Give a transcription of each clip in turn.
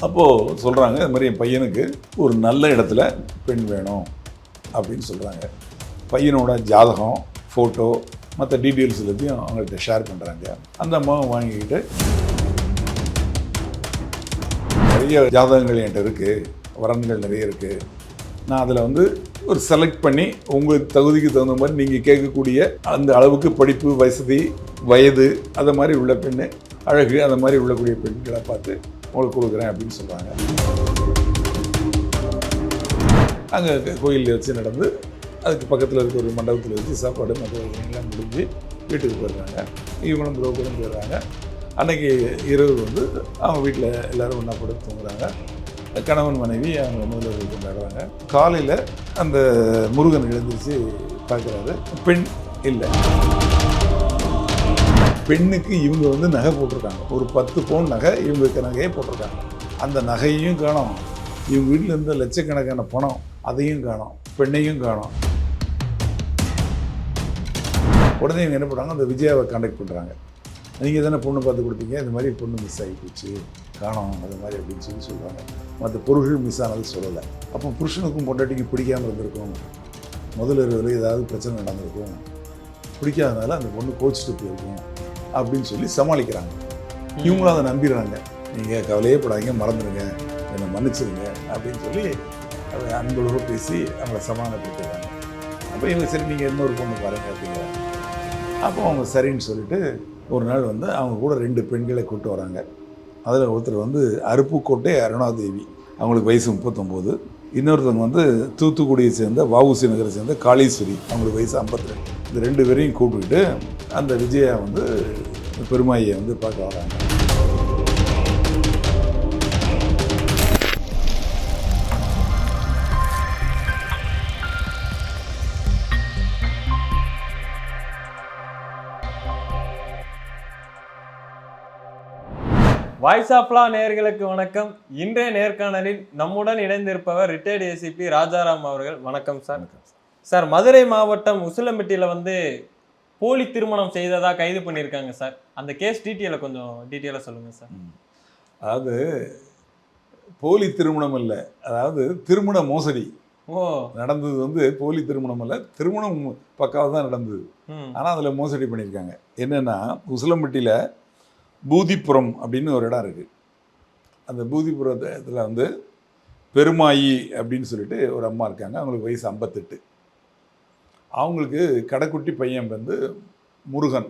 அப்போது சொல்கிறாங்க, இது மாதிரி என் பையனுக்கு ஒரு நல்ல இடத்துல பெண் வேணும் அப்படின்னு சொல்கிறாங்க. பையனோட ஜாதகம், ஃபோட்டோ, மற்ற டீட்டெயில்ஸ் எல்லாத்தையும் அவங்கள்ட்ட ஷேர் பண்ணுறாங்க. அந்த அம்மாவும் வாங்கிக்கிட்டு, நிறைய ஜாதகங்கள் என்கிட்ட இருக்குது, வரன்கள் நிறைய இருக்குது, நான் அதில் வந்து ஒரு செலக்ட் பண்ணி உங்கள் தகுதிக்கு தகுந்த மாதிரி நீங்கள் கேட்கக்கூடிய அந்த அளவுக்கு படிப்பு, வசதி, வயது, அதை மாதிரி உள்ள பெண்ணு, அழகு, அந்த மாதிரி உள்ளக்கூடிய பெண்களை பார்த்து உங்களுக்கு கொடுக்குறேன் அப்படின்னு சொல்கிறாங்க. அங்கே கோயிலில் வச்சு நடந்து, அதுக்கு பக்கத்தில் இருக்க ஒரு மண்டபத்தில் வச்சு சாப்பாடு மற்றவர்களெல்லாம் முடிஞ்சு வீட்டுக்கு போயிடுறாங்க. இவங்களும் புரோக்கரும் போயிடுறாங்க. அன்றைக்கி இரவு வந்து அவங்க வீட்டில் எல்லோரும் ஒன்றா படுத்து தூங்குறாங்க. கணவன் மனைவி அவங்க முதல்வர் கொண்டாடுறாங்க. காலையில் அந்த முருகன் எழுந்திரிச்சு பார்க்குறாரு, பெண் இல்லை. பெண்ணுக்கு இவங்க வந்து நகை போட்டிருக்காங்க, ஒரு 10 பவுன் நகை இவங்களுக்கு நகையே போட்டிருக்காங்க. அந்த நகையையும் காணோம், இவங்க வீட்டில் இருந்த லட்சக்கணக்கான பணம் அதையும் காணோம், பெண்ணையும் காணோம். உடனே இவங்க என்ன பண்ணுறாங்க, அந்த விஜயாவை கான்டாக்ட் பண்ணுறாங்க. நீங்கள் தானே பொண்ணு பார்த்து கொடுத்தீங்க, இந்த மாதிரி பொண்ணு மிஸ் ஆகி போச்சு, காணோம், அது மாதிரி அப்படின்னு சொல்லி சொல்கிறாங்க. மற்ற பொருள்கள் மிஸ் ஆனது சொல்லலை. அப்போ புருஷனுக்கும் பொண்டாட்டிக்கும் பிடிக்காமல் இருந்திருக்கும், முதலிரவில் ஏதாவது பிரச்சனை நடந்திருக்கும், பிடிக்காதனால அந்த பொண்ணு கோச்சிட்டு போயிருக்கும் அப்படின்னு சொல்லி சமாளிக்கிறாங்க. இவங்களும் அதை நம்பிடுறாங்க. நீங்கள் கவலையே படாதீங்க, மறந்துடுங்க, என்னை மன்னிச்சிருங்க அப்படின்னு சொல்லி அதை அன்புளவு பேசி அவங்கள சமாதானப்படுத்துறாங்க. அப்போ இவங்க சரி நீங்கள் இன்னொரு பொண்ணு பாருங்க அப்படிங்கிறாங்க. அப்போ அவங்க சரின்னு சொல்லிட்டு ஒரு நாள் வந்து அவங்க கூட 2 பெண்களை கூப்பிட்டு வராங்க. அதில் ஒருத்தர் வந்து அருப்புக்கோட்டை அருணாதேவி, அவங்களுக்கு வயசு 39. இன்னொருத்தவங்க வந்து தூத்துக்குடியை சேர்ந்த வஉசி நகரை சேர்ந்த காளீஸ்வரி, அவங்களுக்கு வயசு 52. இந்த 2 பேரையும் கூப்பிட்டுக்கிட்டு அந்த விஜயா வந்து பெருமாயை வந்து பார்க்க வராங்க. வாய்ஸ் ஆஃப் லா நேயர்களுக்கு வணக்கம். இன்றைய நேர்காணலில் நம்முடன் இணைந்திருப்பவர் ரிட்டையர்டு ஏசிபி ராஜாராம் அவர்கள். வணக்கம் சார். சார், மதுரை மாவட்டம் உசிலம்பட்டியில் வந்து போலி திருமணம் செய்ததா கைது பண்ணியிருக்காங்க சார். அந்த கேஸ் கொஞ்சம் டீட்டெயிலாக சொல்லுங்கள் சார். அதாவது போலி திருமணம் இல்லை, அதாவது திருமண மோசடி நடந்தது. வந்து போலி திருமணம் இல்லை, திருமணம் பக்காவாக தான் நடந்தது. ஆனால் அதில் மோசடி பண்ணியிருக்காங்க. என்னென்னா, உசிலம்பட்டியில் பூதிப்புரம் அப்படின்னு ஒரு இடம் இருக்குது. அந்த பூதிப்புரத்தில் வந்து பெருமாயி அப்படின்னு சொல்லிட்டு ஒரு அம்மா இருக்காங்க. அவங்களுக்கு வயசு 58. அவங்களுக்கு கடைக்குட்டி பையன் வந்து முருகன்.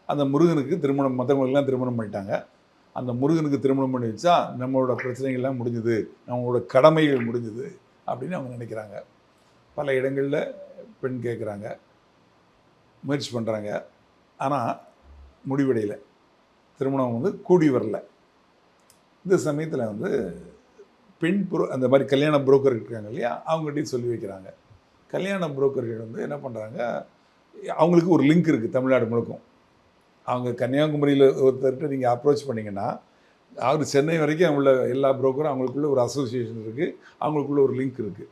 அந்த முருகனுக்கு திருமணம், மற்றவங்களுக்கெல்லாம் திருமணம் பண்ணிட்டாங்க. அந்த முருகனுக்கு திருமணம் பண்ணி வச்சா நம்மளோட பிரச்சனைகள்லாம் முடிஞ்சுது, நம்மளோட கடமைகள் முடிஞ்சுது அப்படின்னு அவங்க நினைக்கிறாங்க. பல இடங்களில் பெண் கேட்குறாங்க, முயற்சி பண்ணுறாங்க. ஆனால் முடிவடையில், திருமணம் வந்து கூடி வரல. இந்த சமயத்தில் வந்து பெண் அந்த மாதிரி கல்யாண புரோக்கர் இருக்காங்க இல்லையா, அவங்ககிட்டையும் சொல்லி வைக்கிறாங்க. கல்யாண புரோக்கர்கள் வந்து என்ன பண்ணுறாங்க, அவங்களுக்கு ஒரு லிங்க் இருக்குது தமிழ்நாடு முழுக்கும். அவங்க கன்னியாகுமரியில் ஒருத்தர்கிட்ட நீங்கள் அப்ரோச் பண்ணிங்கன்னா, அவர் சென்னை வரைக்கும் உள்ள எல்லா புரோக்கரும் அவங்களுக்குள்ள ஒரு அசோசியேஷன் இருக்குது, அவங்களுக்குள்ள ஒரு லிங்க் இருக்குது.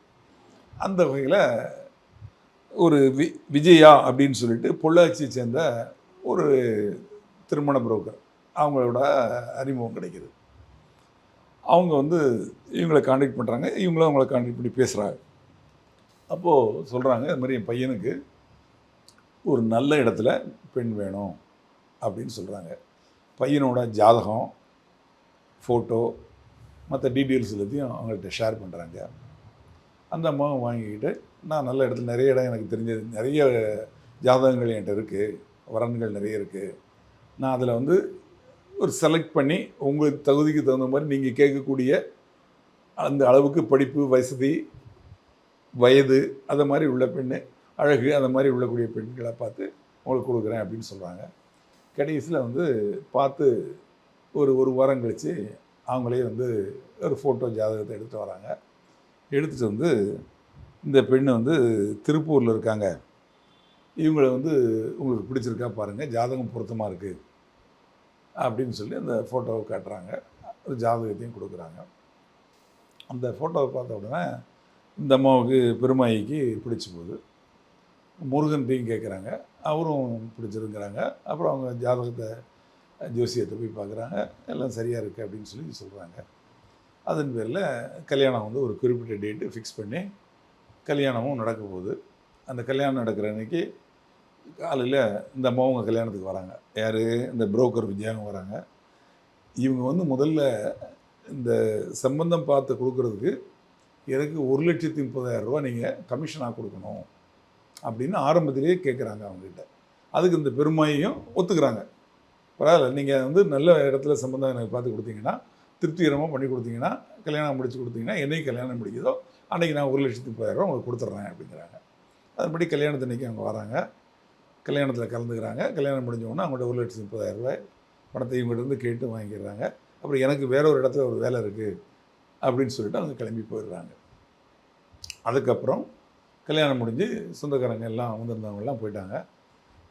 அந்த வகையில் ஒரு விஜயா அப்படின்னு சொல்லிட்டு பொள்ளாச்சியை சேர்ந்த ஒரு திருமண புரோக்கர், அவங்களோட அறிமுகம் கிடைக்கிது. அவங்க வந்து இவங்களை கான்டாக்ட் பண்ணுறாங்க, இவங்களும் அவங்கள கான்டாக்ட் பண்ணி பேசுகிறாங்க. அப்போது சொல்கிறாங்க, இது மாதிரி என் பையனுக்கு ஒரு நல்ல இடத்துல பெண் வேணும் அப்படின்னு சொல்கிறாங்க. பையனோட ஜாதகம், ஃபோட்டோ, மற்ற டீட்டெயில்ஸ் எல்லாத்தையும் அவங்கள்ட்ட ஷேர் பண்ணுறாங்க. அந்த அம்மாவும் வாங்கிக்கிட்டு, நான் நல்ல இடத்துல, நிறைய இடம் எனக்கு தெரிஞ்சது, நிறைய ஜாதகங்கள் என்கிட்ட இருக்குது, வரன்கள் நிறைய இருக்குது, நான் அதில் வந்து ஒரு செலக்ட் பண்ணி உங்கள் தகுதிக்கு தகுந்த மாதிரி நீங்கள் கேட்கக்கூடிய அந்த அளவுக்கு படிப்பு, வசதி, வயது, அதை மாதிரி உள்ள பெண்ணு, அழகு, அந்த மாதிரி உள்ளக்கூடிய பெண்களை பார்த்து உங்களுக்கு கொடுக்குறேன் அப்படின்னு சொல்கிறாங்க. கடைசியில் வந்து பார்த்து ஒரு வாரம் கழித்து அவங்களே வந்து ஒரு ஃபோட்டோ ஜாதகத்தை எடுத்துகிட்டு வராங்க. எடுத்துகிட்டு வந்து, இந்த பெண்ணு வந்து திருப்பூரில் இருக்காங்க, இவங்களை வந்து உங்களுக்கு பிடிச்சிருக்கா பாருங்கள், ஜாதகம் பொருத்தமாக இருக்குது அப்படின்னு சொல்லி அந்த ஃபோட்டோவை காட்டுறாங்க. ஒரு ஜாதகத்தையும் கொடுக்குறாங்க. அந்த ஃபோட்டோவை பார்த்த உடனே இந்த அம்மாவுக்கு, பெருமாயிக்கு பிடிச்சி போகுது. முருகன்ட்டையும் கேட்குறாங்க, அவரும் பிடிச்சிருங்கிறாங்க. அப்புறம் அவங்க ஜாதகத்தை ஜோசியத்தை போய் பார்க்குறாங்க, எல்லாம் சரியாக இருக்குது அப்படின்னு சொல்லி சொல்கிறாங்க. அதன் பேரில் கல்யாணம் வந்து ஒரு குறிப்பிட்ட டேட்டு ஃபிக்ஸ் பண்ணி கல்யாணமும் நடக்க போகுது. அந்த கல்யாணம் நடக்கிற அன்றைக்கி காலையில் இந்த அம்மாவும் கல்யாணத்துக்கு வராங்க. யார்? இந்த புரோக்கர் விஜயாவும் வராங்க. இவங்க வந்து முதல்ல இந்த சம்பந்தம் பார்த்து கொடுக்குறதுக்கு எனக்கு 1,30,30,000 ரூபா நீங்கள் கமிஷனாக கொடுக்கணும் அப்படின்னு ஆரம்பத்திலேயே கேட்குறாங்க அவங்ககிட்ட. அதுக்கு இந்த பெருமாயையும் ஒத்துக்கிறாங்க. பரவாயில்ல, நீங்கள் வந்து நல்ல இடத்துல சம்பந்தம் எனக்கு பார்த்து கொடுத்தீங்கன்னா, திருப்திகரமாக பண்ணி கொடுத்தீங்கன்னா, கல்யாணம் முடிச்சு கொடுத்தீங்கன்னா, என்னைக்கு கல்யாணம் முடிக்குதோ அன்றைக்கி நான் 1,30,30,000 ரூபா உங்களுக்கு கொடுத்துட்றேன் அப்படிங்கிறாங்க. அதுபடி கல்யாணத்தன்னைக்கு அவங்க வராங்க, கல்யாணத்தில் கலந்துக்கிறாங்க. கல்யாணம் முடிஞ்சவொன்னே அவங்கள்ட்ட 1,30,30,000 ரூபாய் பணத்தை இவங்ககிட்ட கேட்டு வாங்கிடுறாங்க. அப்புறம் எனக்கு வேற ஒரு இடத்துல ஒரு வேலை இருக்குது அப்படின்னு சொல்லிட்டு அவங்க கிளம்பி போயிடுறாங்க. அதுக்கப்புறம் கல்யாணம் முடிஞ்சு சொந்தக்காரங்க எல்லாம் வந்திருந்தவங்கெல்லாம் போயிட்டாங்க.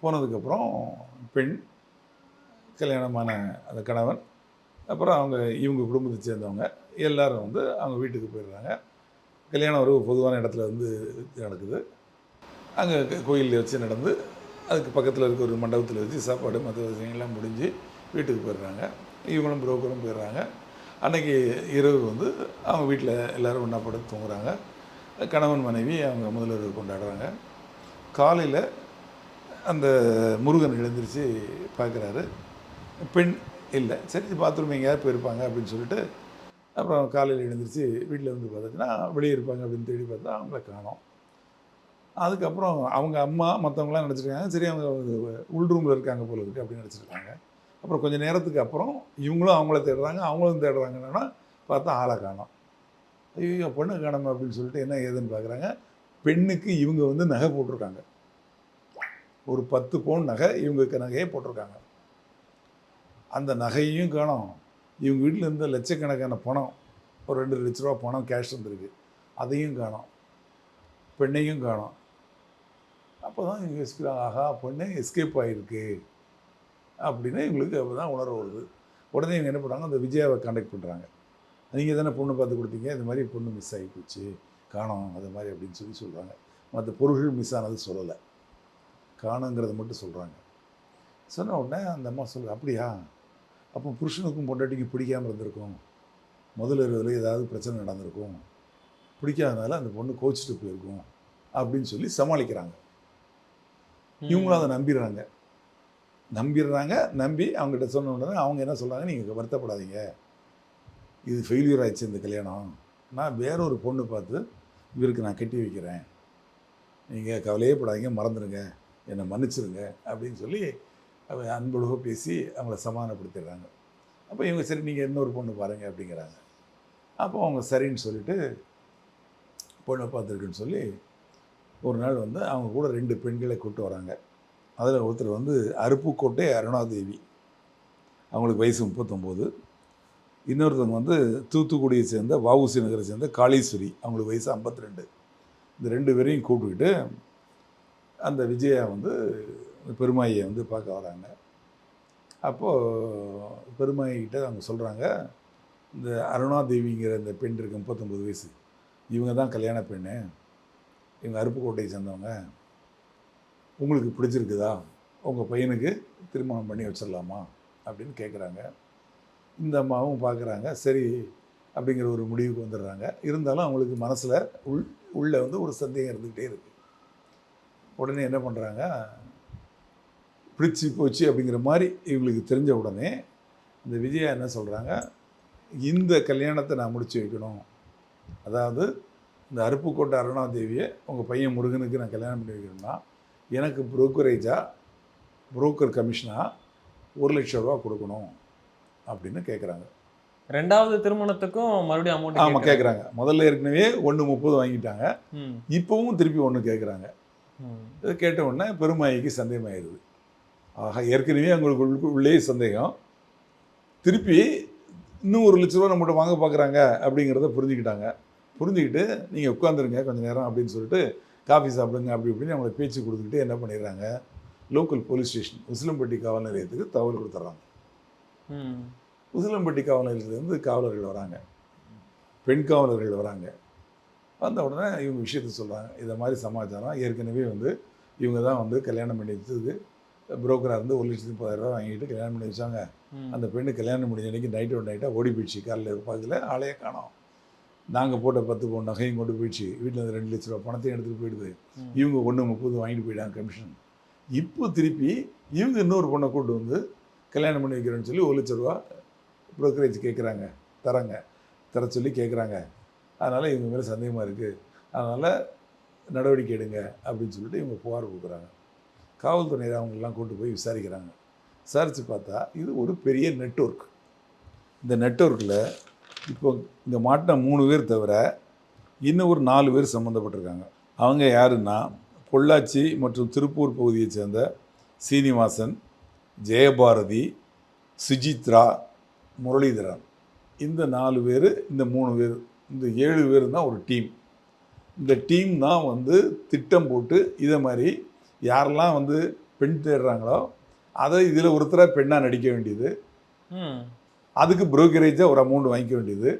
போனதுக்கப்புறம் பெண், கல்யாணமான அந்த கணவன், அப்புறம் இவங்க குடும்பத்தை சேர்ந்தவங்க எல்லோரும் வந்து அவங்க வீட்டுக்கு போயிடுறாங்க. கல்யாணம் ஒரு பொதுவான இடத்துல வந்து நடக்குது. அங்கே கோயிலில் வச்சு நடந்து, அதுக்கு பக்கத்தில் இருக்க ஒரு மண்டபத்தில் வச்சு சாப்பாடு மற்ற விஷயங்கள்லாம் முடிஞ்சு வீட்டுக்கு போயிடுறாங்க. இவங்களும் புரோக்கரும் போயிடுறாங்க. அன்றைக்கி இரவு வந்து அவங்க வீட்டில் எல்லோரும் ஒன்றா படுத்து தூங்குறாங்க. கணவன் மனைவி அவங்க முதலிரவு கொண்டாடுறாங்க. காலையில் அந்த முருகன் எழுந்திரிச்சு பார்க்குறாரு, பெண் இல்லை. சரி, பாத்ரூம் எங்கேயாவது போயிருப்பாங்க அப்படின்னு சொல்லிட்டு அப்புறம் காலையில் எழுந்திரிச்சு வீட்டில் வந்து பார்த்தாச்சுன்னா வெளியே இருப்பாங்க அப்படின்னு தேடி பார்த்தா அவங்கள காணோம். அதுக்கப்புறம் அவங்க அம்மா மற்றவங்களாம் நினச்சிருக்காங்க, சரி அவங்க உள் ரூமில் இருக்காங்க போல இருக்குது அப்படின்னு நினச்சிருக்காங்க. அப்புறம் கொஞ்சம் நேரத்துக்கு அப்புறம் இவங்களும் அவங்கள தேடுறாங்க, அவங்களும் தேடுறாங்கன்னா பார்த்தா ஆளை காணோம். ஐயோ, பொண்ணு காணோம் அப்படின்னு சொல்லிட்டு என்ன ஏதுன்னு பார்க்குறாங்க. பெண்ணுக்கு இவங்க வந்து நகை போட்டிருக்காங்க. ஒரு 10 பவுன் நகை இவங்களுக்கு நகையே போட்டிருக்காங்க. அந்த நகையையும் காணோம். இவங்க வீட்டில் இருந்த லட்சக்கணக்கான பணம், ஒரு 2 லட்ச ரூபா பணம் கேஷ் இருந்திருக்கு, அதையும் காணோம். பெண்ணையும் காணோம். அப்போ தான் இவங்க யோசிக்கிறாங்க, ஆஹா, பொண்ணு எஸ்கேப் ஆகிருக்கு அப்படின்னு இவங்களுக்கு அப்போ தான் உணர்வு வருது. உடனே இவங்க என்ன பண்ணுறாங்க, அந்த விஜயாவை கான்டாக்ட் பண்ணுறாங்க. நீங்கள் தானே பொண்ணு பார்த்து கொடுத்தீங்க, இந்த மாதிரி பொண்ணு மிஸ் ஆகி போச்சு, காணோம் அது மாதிரி அப்படின்னு சொல்லி சொல்கிறாங்க. மற்ற பொருள்கள் மிஸ் ஆனது சொல்லலை, காணுங்கிறத மட்டும் சொல்கிறாங்க. சொன்ன உடனே அந்த அம்மா சொல்லுங்கள், அப்படியா, அப்போ புருஷனுக்கும் பொண்டாட்டிக்கும் பிடிக்காமல் இருந்திருக்கும், முதலிரவில் ஏதாவது பிரச்சனை நடந்திருக்கும், பிடிக்காதனால அந்த பொண்ணு கோச்சிட்டு போயிருக்கும் அப்படின்னு சொல்லி சமாளிக்கிறாங்க. இவங்களும் அதை நம்பிடுறாங்க. நம்பி அவங்ககிட்ட சொன்ன உடனே அவங்க என்ன சொல்கிறாங்க, நீங்கள் வருத்தப்படாதீங்க, இது ஃபெயிலியர் ஆயிடுச்சு இந்த கல்யாணம், நான் வேற ஒரு பொண்ணு பார்த்து இவருக்கு நான் கட்டி வைக்கிறேன், நீங்கள் கவலையே படாதீங்க, மறந்துடுங்க, என்னை மன்னிச்சிருங்க அப்படின்னு சொல்லி அன்பொழுக பேசி அவங்கள சமாதானப்படுத்திடுறாங்க. அப்போ இவங்க சரி நீங்கள் இன்னொரு பொண்ணு பாருங்கள் அப்படிங்கிறாங்க. அப்போ அவங்க சரின்னு சொல்லிவிட்டு பொண்ணை பார்த்துருக்குன்னு சொல்லி ஒரு நாள் வந்து அவங்க கூட 2 பெண்களை கூப்பிட்டு வராங்க. அதில் ஒருத்தர் வந்து அருப்புக்கோட்டை அருணாதேவி, அவங்களுக்கு வயசு 39. இன்னொருத்தவங்க வந்து தூத்துக்குடியை சேர்ந்த வஉசி நகரை சேர்ந்த காளீஸ்வரி, அவங்களுக்கு வயசு 52. இந்த 2 பேரையும் கூப்பிட்டுக்கிட்டு அந்த விஜயா வந்து பெருமாயை வந்து பார்க்க வராங்க. அப்போது பெருமாயிக்கிட்ட அவங்க சொல்கிறாங்க, இந்த அருணாதேவிங்கிற இந்த பெண் இருக்கு 39 வயசு, இவங்க தான் கல்யாண பெண்ணு, இவங்க அருப்புக்கோட்டையை சேர்ந்தவங்க, உங்களுக்கு பிடிச்சிருக்குதா, உங்கள் பையனுக்கு திருமணம் பண்ணி வச்சிடலாமா அப்படின்னு கேட்குறாங்க. இந்த அம்மாவும் பார்க்குறாங்க, சரி அப்படிங்கிற ஒரு முடிவுக்கு வந்துடுறாங்க. இருந்தாலும் அவங்களுக்கு மனசில் உள்ளே வந்து ஒரு சந்தேகம் இருந்துக்கிட்டே இருக்குது. உடனே என்ன பண்ணுறாங்க, பிடிச்சி போச்சு அப்படிங்கிற மாதிரி இவங்களுக்கு தெரிஞ்ச உடனே இந்த விஜயா என்ன சொல்கிறாங்க, இந்த கல்யாணத்தை நான் முடிச்சு வைக்கணும், அதாவது இந்த அருப்புக்கோட்டை அருணாதேவியை உங்கள் பையன் முருகனுக்கு நான் கல்யாணம் பண்ணி வைக்கணும்னா எனக்கு புரோக்கர் கமிஷனாக 1 லட்சம் ரூபா கொடுக்கணும் அப்படின்னு கேட்குறாங்க. 2வது திருமணத்துக்கும் மறுபடியும் அமௌண்ட் ஆமாம் கேட்குறாங்க. முதல்ல ஏற்கனவே 1,30 வாங்கிட்டாங்க, இப்போவும் திருப்பி 1 கேட்குறாங்க. இதை கேட்ட உடனே பெருமாயிக்கு சந்தேகமாயிருது. ஆக ஏற்கனவே அவங்களுக்கு உள்ளே சந்தேகம், திருப்பி இன்னும் 1 லட்ச ரூபா நம்மகிட்ட வாங்க பார்க்குறாங்க அப்படிங்கிறத புரிஞ்சுக்கிட்டு நீங்கள் உட்காந்துருங்க கொஞ்சம் நேரம் அப்படின்னு சொல்லிட்டு காஃபி சாப்பிடுங்க அப்படி இப்படின்னு அவங்களை பேச்சு கொடுத்துக்கிட்டு என்ன பண்ணிடுறாங்க, லோக்கல் போலீஸ் ஸ்டேஷன் உசிலம்பட்டி காவல் நிலையத்துக்கு தகவல் கொடுத்துட்றாங்க. உசிலம்பட்டி காவல் நிலையத்துலேருந்து காவலர்கள் வராங்க, பெண் காவலர்கள் வராங்க. வந்த உடனே இவங்க விஷயத்த சொல்கிறாங்க, இதை மாதிரி சமாச்சாரம் ஏற்கனவே வந்து இவங்க தான் வந்து கல்யாணம் பண்ணி வச்சதுக்கு புரோக்கராக இருந்து 1,30,000 வாங்கிட்டு கல்யாணம் பண்ணி வச்சாங்க. அந்த பெண்ணு கல்யாணம் முடிஞ்ச அன்றைக்கி நைட்டாக ஓடி போயிடுச்சு. காலையில் பார்க்கல, ஆளையே காணோம். நாங்கள் போட்ட 10 பவுன் நகையும் கொண்டு போயிடுச்சு. வீட்டில் இருந்து 2 லட்ச ரூபா பணத்தையும் எடுத்துகிட்டு போயிடுது. இவங்க 1,30,000 வாங்கிட்டு போயிட்டாங்க கமிஷன். இப்போ திருப்பி இவங்க இன்னொரு பொண்ணை கூட்டு வந்து கல்யாணம் பண்ணி வைக்கிறேன்னு சொல்லி 1 லட்ச ரூபா ப்ரோக்கரேஜ் கேட்குறாங்க, தர சொல்லி கேட்குறாங்க. அதனால் இவங்க மேலே சந்தேகமாக இருக்குது, அதனால் நடவடிக்கை எடுங்க அப்படின்னு சொல்லிட்டு இவங்க புகார் கொடுக்குறாங்க. காவல்துறையினர் அவங்களெலாம் கூட்டு போய் விசாரிக்கிறாங்க. விசாரித்து பார்த்தா இது ஒரு பெரிய நெட்வொர்க். இந்த நெட்வொர்க்கில் இப்போ இங்கே மாட்டின 3 பேர் தவிர இன்னும் ஒரு 4 பேர் சம்மந்தப்பட்டிருக்காங்க. அவங்க யாருன்னா பொள்ளாச்சி மற்றும் திருப்பூர் பகுதியைச் சேர்ந்த சீனிவாசன், ஜெயபாரதி, சுஜித்ரா, முரளிதரன். இந்த 4 பேர், இந்த 3 பேர், இந்த 7 பேர் தான் ஒரு டீம். இந்த டீம் தான் வந்து திட்டம் போட்டு இதை மாதிரி யாரெல்லாம் வந்து பெண் தேடுறாங்களோ அதை இதில் ஒருத்தராக பெண்ணாக நடிக்க வேண்டியது, அதுக்கு புரோக்கரேஜாக ஒரு அமௌண்ட் வாங்கிக்க வேண்டியது,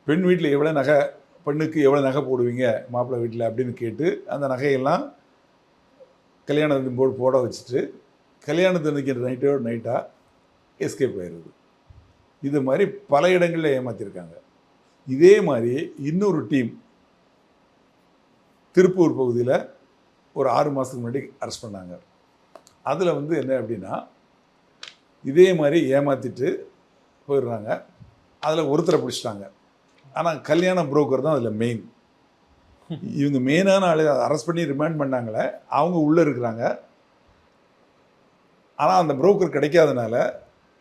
பெண் வீட்டில் எவ்வளோ நகை, பெண்ணுக்கு எவ்வளோ நகை போடுவீங்க மாப்பிள்ளை வீட்டில் அப்படின்னு கேட்டு அந்த நகையெல்லாம் கல்யாணத்தின் போர்டு போட வச்சுட்டு கல்யாணத்தன்னைக்கு நைட்டாக எஸ்கேப் ஆயிடுது. இது மாதிரி பல இடங்களில் ஏமாற்றிருக்காங்க. இதே மாதிரி இன்னொரு டீம் திருப்பூர் பகுதியில் ஒரு 6 மாதத்துக்கு முன்னாடி அரெஸ்ட் பண்ணாங்க. அதில் வந்து என்ன அப்படின்னா இதே மாதிரி ஏமாற்றிட்டு போயிடுறாங்க. அதில் ஒருத்தரை பிடிச்சிட்டாங்க. ஆனால் கல்யாண புரோக்கர் தான் அதில் மெயின். இவங்க மெயினான ஆளு அரெஸ்ட் பண்ணி ரிமாண்ட் பண்ணாங்களே, அவங்க உள்ளே இருக்கிறாங்க. ஆனால் அந்த புரோக்கர் கிடைக்காதனால,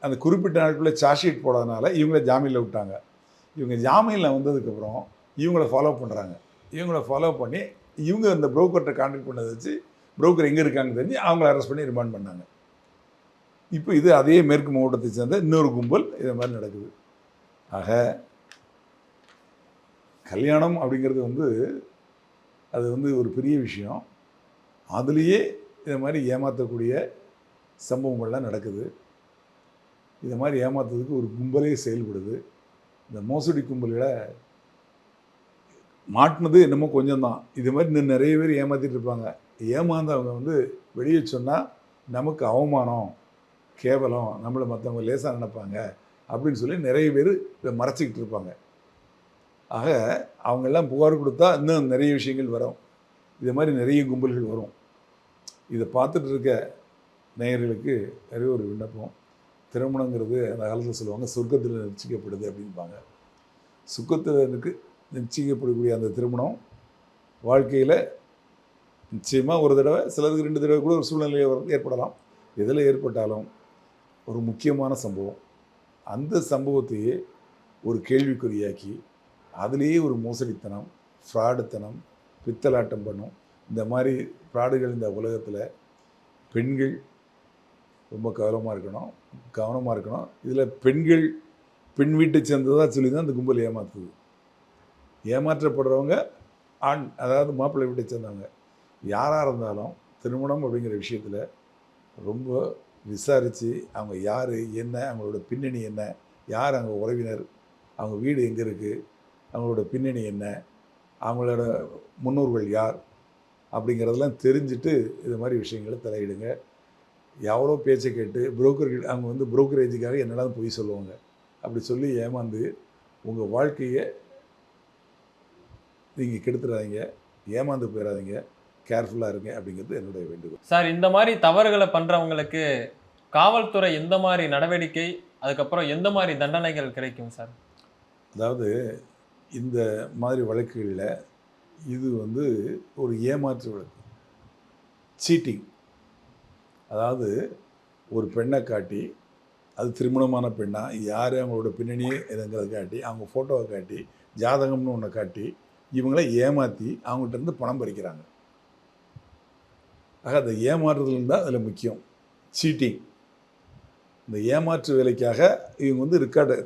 அந்த குறிப்பிட்ட நாட்குள்ளே சார்ஜ் ஷீட் போடாதனால இவங்கள ஜாமீனில் விட்டாங்க. இவங்க ஜாமீனில் வந்ததுக்கப்புறம் இவங்கள ஃபாலோ பண்ணுறாங்க. இவங்கள ஃபாலோ பண்ணி இவங்க அந்த புரோக்கர்கிட்ட கான்டாக்ட் பண்ணதை வச்சு புரோக்கர் எங்கே இருக்காங்க தெரிஞ்சு அவங்கள அரெஸ்ட் பண்ணி ரிமாண்ட் பண்ணாங்க. இப்போ இது அதே மேற்கு மாவட்டத்தை சேர்ந்த இன்னொரு கும்பல் இதை மாதிரி நடக்குது. ஆக கல்யாணம் அப்படிங்கிறது வந்து அது வந்து ஒரு பெரிய விஷயம். அதுலேயே இதை மாதிரி ஏமாற்றக்கூடிய சம்பவங்கள்லாம் நடக்குது. இதை மாதிரி ஏமாத்துறதுக்கு ஒரு கும்பலே செயல்படுது. இந்த மோசடி கும்பல்களை மாட்டினது என்னமோ கொஞ்சம் தான். இது மாதிரி இன்னும் நிறைய பேர் ஏமாற்றிட்டு இருப்பாங்க. ஏமாந்தவங்க வந்து வெளியே சொன்னால் நமக்கு அவமானம், கேவலம், நம்மளை மற்றவங்க லேசாக நினைப்பாங்க அப்படின்னு சொல்லி நிறைய பேர் இதை மறைச்சிக்கிட்டு இருப்பாங்க. ஆக அவங்கெல்லாம் புகார் கொடுத்தா இன்னும் நிறைய விஷயங்கள் வரும். இது மாதிரி நிறைய கும்பல்கள் வரும். இதை பார்த்துட்டு இருக்க நேயர்களுக்கு நிறைய ஒரு விண்ணப்பம். திருமணங்கிறது அந்த காலத்தில் சொல்லுவாங்க சொர்க்கத்தில் நிச்சயிக்கப்படுது அப்படின்பாங்க. சுக்கத்தில் நிச்சயிக்கப்படக்கூடிய அந்த திருமணம் வாழ்க்கையில் நிச்சயமாக ஒரு தடவை, சிலருக்கு 2 தடவை கூட ஒரு சூழ்நிலை ஏற்படலாம். எதில் ஏற்பட்டாலும் ஒரு முக்கியமான சம்பவம். அந்த சம்பவத்தையே ஒரு கேள்விக்குறியாக்கி அதுலேயே ஒரு மோசடித்தனம், ஃப்ராடுத்தனம், பித்தலாட்டம் பண்ணும். இந்த மாதிரி ஃப்ராடுகள் இந்த உலகத்தில் பெண்கள் ரொம்ப கவனமாக இருக்கணும். இதில் பெண்கள் பெண் வீட்டை சேர்ந்ததாக சொல்லி தான் இந்த கும்பல் ஏமாற்றுது. ஏமாற்றப்படுறவங்க ஆண், அதாவது மாப்பிள்ளை வீட்டை சேர்ந்தவங்க. யாராக இருந்தாலும் திருமணம் அப்படிங்கிற விஷயத்தில் ரொம்ப விசாரித்து அவங்க யார், என்ன, அவங்களோட பின்னணி என்ன, யார் அவங்க உறவினர், அவங்க வீடு எங்கே இருக்குது, அவங்களோட பின்னணி என்ன, அவங்களோட முன்னோர்கள் யார் அப்படிங்கிறதெல்லாம் தெரிஞ்சுட்டு இது மாதிரி விஷயங்களை தலையிடுங்க. எவ்வளோ பேச்சை கேட்டு புரோக்கர்கள் அவங்க வந்து புரோக்கரேஜுக்காக என்னெல்லாம் பொய் சொல்லுவாங்க. அப்படி சொல்லி ஏமாந்து உங்கள் வாழ்க்கையை நீங்கள் கெடுத்துடாதீங்க, ஏமாந்து போயிடாதீங்க, கேர்ஃபுல்லாக இருங்க அப்படிங்கிறது என்னுடைய வேண்டுகோள். சார், இந்த மாதிரி தவறுகளை பண்ணுறவங்களுக்கு காவல்துறை எந்த மாதிரி நடவடிக்கை, அதுக்கப்புறம் எந்த மாதிரி தண்டனைகள் கிடைக்கும் சார்? அதாவது இந்த மாதிரி வழக்குகளில் இது வந்து ஒரு ஏமாற்று வழக்கு, சீட்டிங். அதாவது ஒரு பெண்ணை காட்டி, அது திருமணமான பெண்ணா யார், அவங்களோட பின்னணியே எதுங்கிறத காட்டி, அவங்க ஃபோட்டோவை காட்டி, ஜாதகம்னு ஒன்றை காட்டி இவங்கள ஏமாற்றி அவங்கள்ட்ட பணம் பறிக்கிறாங்க. ஆக அந்த ஏமாற்றுதல் தான் அதில் முக்கியம், சீட்டிங். இந்த ஏமாற்று வேலைக்காக இவங்க வந்து ரெக்கார்டு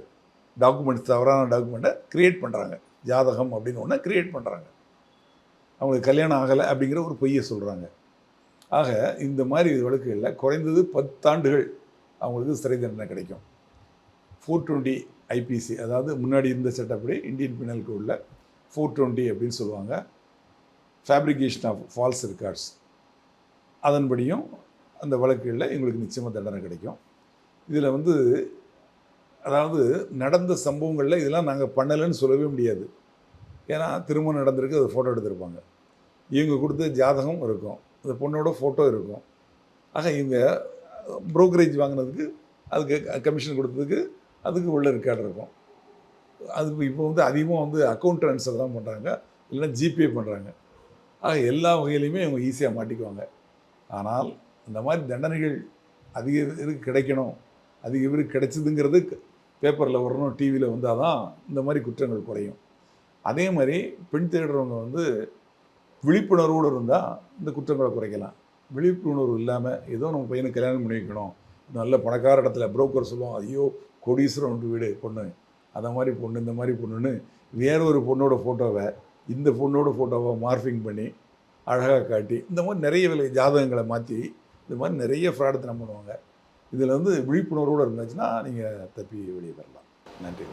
டாக்குமெண்ட்ஸ், தவறான டாக்குமெண்ட்டை க்ரியேட் பண்ணுறாங்க. ஜாதகம் அப்படின்னு ஒன்று க்ரியேட் பண்ணுறாங்க. அவங்களுக்கு கல்யாணம் ஆகலை அப்படிங்கிற ஒரு பொய்யை சொல்கிறாங்க. ஆக இந்த மாதிரி வழக்குகளில் குறைந்தது 10 ஆண்டுகள் அவங்களுக்கு சிறை தண்டனை கிடைக்கும். 420 IPC, அதாவது முன்னாடி இருந்த சட்டப்படி இந்தியன் பினல் கோடில் 420 அப்படின்னு சொல்லுவாங்க, ஃபேப்ரிகேஷன் ஆஃப் ஃபால்ஸ் ரெக்கார்ட்ஸ். அதன்படியும் அந்த வழக்குகளில் இவங்களுக்கு நிச்சயமாக தண்டனை கிடைக்கும். இதில் வந்து அதாவது நடந்த சம்பவங்களில் இதெல்லாம் நாங்கள் பண்ணலைன்னு சொல்லவே முடியாது. ஏன்னா திருமணம் நடந்திருக்கு, அது ஃபோட்டோ எடுத்திருப்பாங்க, இவங்க கொடுத்த ஜாதகம் இருக்கும், அந்த பொண்ணோட ஃபோட்டோ இருக்கும். ஆக இவங்க ப்ரோக்கரேஜ் வாங்கினதுக்கு, அதுக்கு கமிஷன் கொடுத்ததுக்கு, அதுக்கு உள்ள ரெக்கார்டு இருக்கும். அது இப்போ வந்து அதிகமாக வந்து அக்கௌண்ட் ட்ரான்ஸ்ஃபர் தான் பண்ணுறாங்க, இல்லைன்னா ஜிபே பண்ணுறாங்க. ஆக எல்லா வகையிலையுமே இவங்க ஈஸியாக மாட்டிக்குவாங்க. ஆனால் இந்த மாதிரி தண்டனைகள் அதிக பேருக்கு கிடைக்கணும், அதிக பேருக்கு கிடைச்சதுங்கிறது பேப்பரில் வரணும், டிவியில் வந்தால் தான் இந்த மாதிரி குற்றங்கள் குறையும். அதே மாதிரி பெண் தேடுறவங்க வந்து விழிப்புணர்வோடு இருந்தால் இந்த குற்றங்களை குறைக்கலாம். விழிப்புணர்வு இல்லாமல் ஏதோ நம்ம பையனுக்கு கல்யாணம் பண்ணி வைக்கணும், நல்ல பணக்கார இடத்துல புரோக்கர் சொல்லுவோம், ஐயோ கோடீஸ்வரன் வீடு பொண்ணு, அதை மாதிரி பொண்ணு, இந்த மாதிரி பொண்ணுன்னு வேற ஒரு பொண்ணோட ஃபோட்டோவை இந்த பொண்ணோட ஃபோட்டோவை மார்ஃபிங் பண்ணி அழகாக காட்டி இந்த மாதிரி நிறைய ஜாதகங்களை மாற்றி இந்த மாதிரி நிறைய ஃப்ராடுத்தனம் பண்ணுவாங்க. இதில் வந்து விழிப்புணர்வோடு இருந்துச்சுன்னா நீங்கள் தப்பி வெளியே வரலாம். நன்றி.